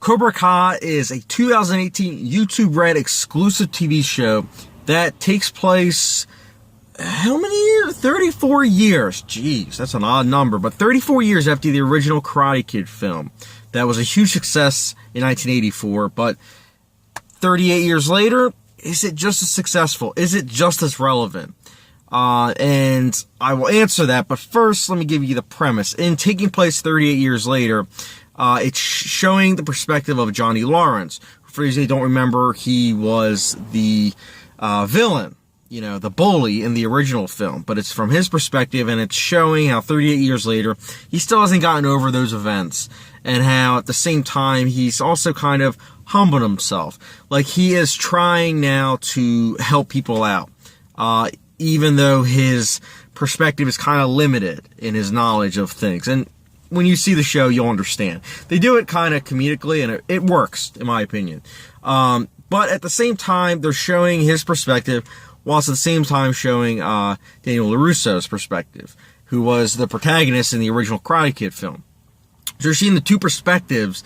Cobra Kai is a 2018 YouTube Red exclusive TV show that takes place, how many years? 34 years. Jeez, that's an odd number, but 34 years after the original Karate Kid film. That was a huge success in 1984, but 38 years later, is it just as successful? Is it just as relevant? And I will answer that, but first, let me give you the premise. In taking place 38 years later, it's showing the perspective of Johnny Lawrence. For those who don't remember, he was the villain, the bully in the original film. But it's from his perspective, and it's showing how 38 years later, he still hasn't gotten over those events. And how, at the same time, he's also kind of humbled himself. Like, he is trying now to help people out. Even though his perspective is kind of limited in his knowledge of things. And when you see the show, you'll understand. They do it kind of comedically, and it works, in my opinion. But at the same time, they're showing his perspective, whilst at the same time showing Daniel Larusso's perspective, who was the protagonist in the original Karate Kid film. So you're seeing the two perspectives,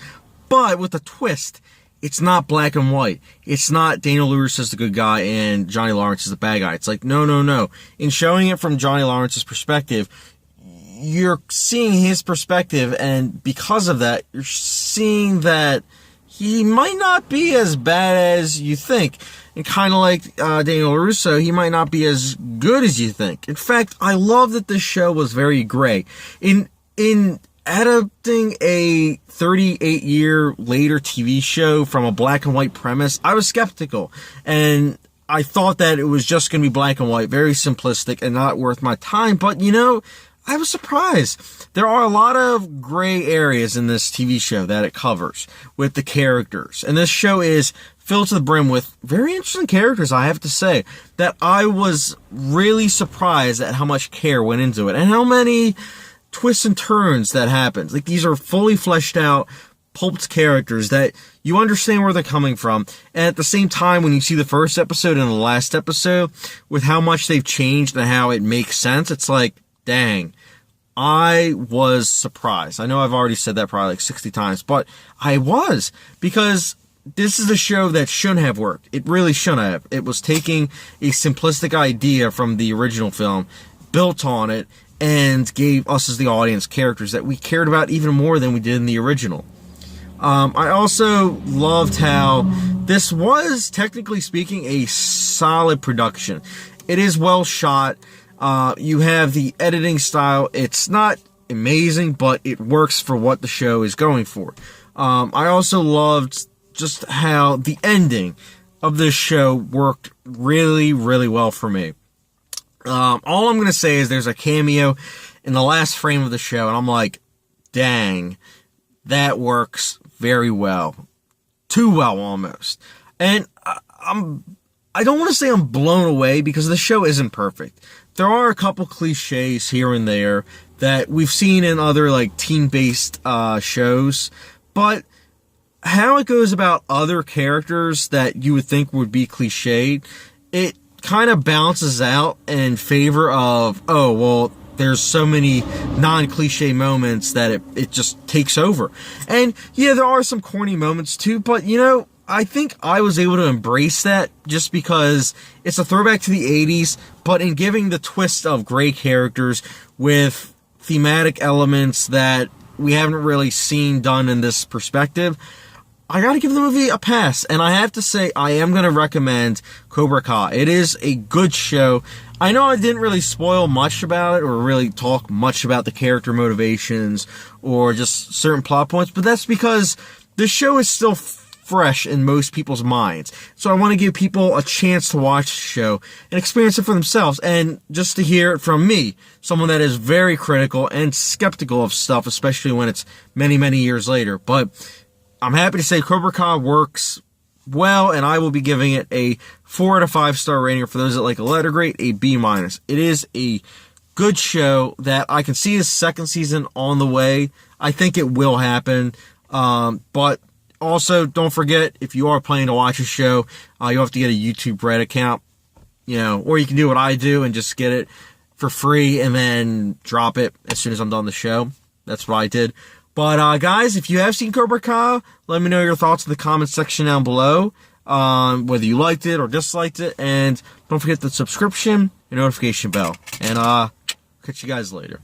but with a twist. It's not black and white. It's not Daniel LaRusso's the good guy and Johnny Lawrence is the bad guy. It's like, no. In showing it from Johnny Lawrence's perspective, you're seeing his perspective, and because of that, you're seeing that he might not be as bad as you think. And kind of like Daniel LaRusso, he might not be as good as you think. In fact, I love that this show was very gray. In adapting a 38-year later TV show from a black and white premise, I was skeptical. And I thought that it was just going to be black and white, very simplistic and not worth my time. But, I was surprised. There are a lot of gray areas in this TV show that it covers with the characters. And this show is filled to the brim with very interesting characters, I have to say, that I was really surprised at how much care went into it and how many twists and turns that happens. Like, these are fully fleshed out, pulped characters that you understand where they're coming from. And at the same time, when you see the first episode and the last episode, with how much they've changed and how it makes sense, it's like, dang, I was surprised. I know I've already said that probably like 60 times, but I was, because this is a show that shouldn't have worked. It really shouldn't have. It was taking a simplistic idea from the original film, built on it, and gave us as the audience characters that we cared about even more than we did in the original. I also loved how this was, technically speaking, a solid production. It is well shot. You have the editing style. It's not amazing, but it works for what the show is going for. I also loved just how the ending of this show worked really, really well for me. All I'm going to say is there's a cameo in the last frame of the show, and I'm like, dang, that works very well. Too well, almost. And I don't want to say I'm blown away, because the show isn't perfect. There are a couple cliches here and there that we've seen in other, like, teen-based shows, but how it goes about other characters that you would think would be cliched, it kind of balances out in favor of, oh, well, there's so many non-cliche moments that it just takes over. And yeah, there are some corny moments too, but I think I was able to embrace that just because it's a throwback to the 80s, but in giving the twist of gray characters with thematic elements that we haven't really seen done in this perspective, I gotta give the movie a pass, and I have to say, I am gonna recommend Cobra Kai. It is a good show. I know I didn't really spoil much about it, or really talk much about the character motivations, or just certain plot points, but that's because the show is still fresh in most people's minds. So I want to give people a chance to watch the show and experience it for themselves, and just to hear it from me, someone that is very critical and skeptical of stuff, especially when it's many, many years later. But I'm happy to say Cobra Kai works well, and I will be giving it a 4 out of 5 star rating. For those that like a letter grade, a B-. It is a good show that I can see his second season on the way. I think it will happen. But also, don't forget, if you are planning to watch a show, you have to get a YouTube Red account, or you can do what I do and just get it for free and then drop it as soon as I'm done the show. That's what I did. But guys, if you have seen Cobra Kai, let me know your thoughts in the comments section down below. Whether you liked it or disliked it. And don't forget the subscription and notification bell. And catch you guys later.